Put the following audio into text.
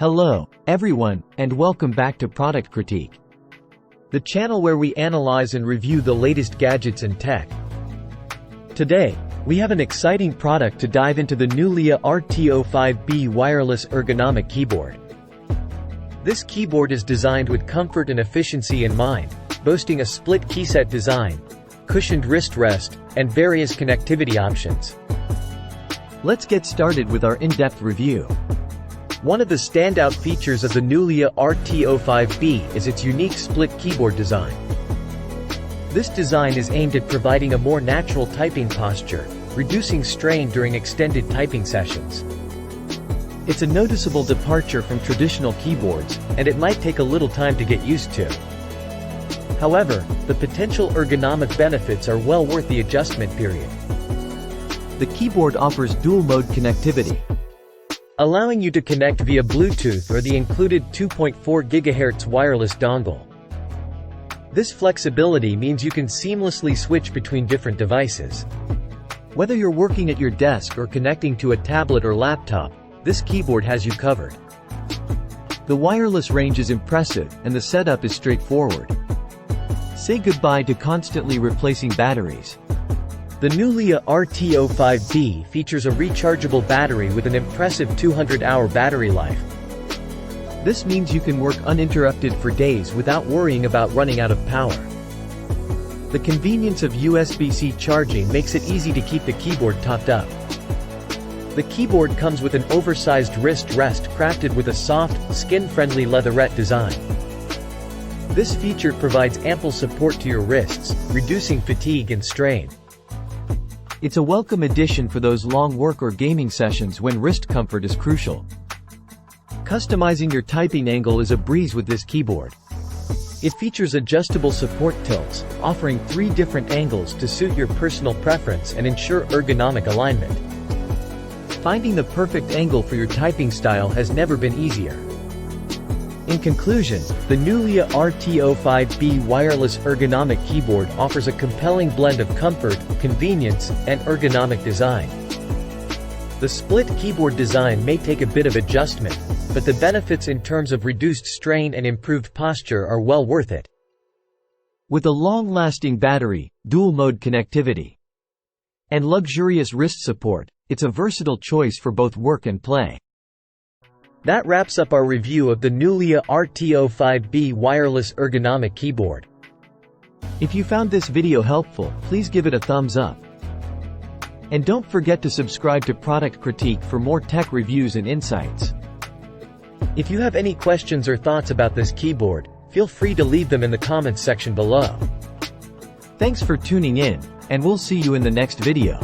Hello, everyone, and welcome back to Product Critique, the channel where we analyze and review the latest gadgets and tech. Today, we have an exciting product to dive into: the Nulea RT05B wireless ergonomic keyboard. This keyboard is designed with comfort and efficiency in mind, boasting a split keyset design, cushioned wrist rest, and various connectivity options. Let's get started with our in-depth review. One of the standout features of the Nulea RT05B is its unique split keyboard design. This design is aimed at providing a more natural typing posture, reducing strain during extended typing sessions. It's a noticeable departure from traditional keyboards, and it might take a little time to get used to. However, the potential ergonomic benefits are well worth the adjustment period. The keyboard offers dual-mode connectivity, allowing you to connect via Bluetooth or the included 2.4 GHz wireless dongle. This flexibility means you can seamlessly switch between different devices. Whether you're working at your desk or connecting to a tablet or laptop, this keyboard has you covered. The wireless range is impressive, and the setup is straightforward. Say goodbye to constantly replacing batteries. The Nulea RT05B features a rechargeable battery with an impressive 200-hour battery life. This means you can work uninterrupted for days without worrying about running out of power. The convenience of USB-C charging makes it easy to keep the keyboard topped up. The keyboard comes with an oversized wrist rest crafted with a soft, skin-friendly leatherette design. This feature provides ample support to your wrists, reducing fatigue and strain. It's a welcome addition for those long work or gaming sessions when wrist comfort is crucial. Customizing your typing angle is a breeze with this keyboard. It features adjustable support tilts, offering 3 different angles to suit your personal preference and ensure ergonomic alignment. Finding the perfect angle for your typing style has never been easier. In conclusion, the Nulea RT05B wireless ergonomic keyboard offers a compelling blend of comfort, convenience, and ergonomic design. The split keyboard design may take a bit of adjustment, but the benefits in terms of reduced strain and improved posture are well worth it. With a long-lasting battery, dual-mode connectivity, and luxurious wrist support, it's a versatile choice for both work and play. That wraps up our review of the Nulea RT05B wireless ergonomic keyboard. If you found this video helpful, please give it a thumbs up. And don't forget to subscribe to Product Critique for more tech reviews and insights. If you have any questions or thoughts about this keyboard, feel free to leave them in the comments section below. Thanks for tuning in, and we'll see you in the next video.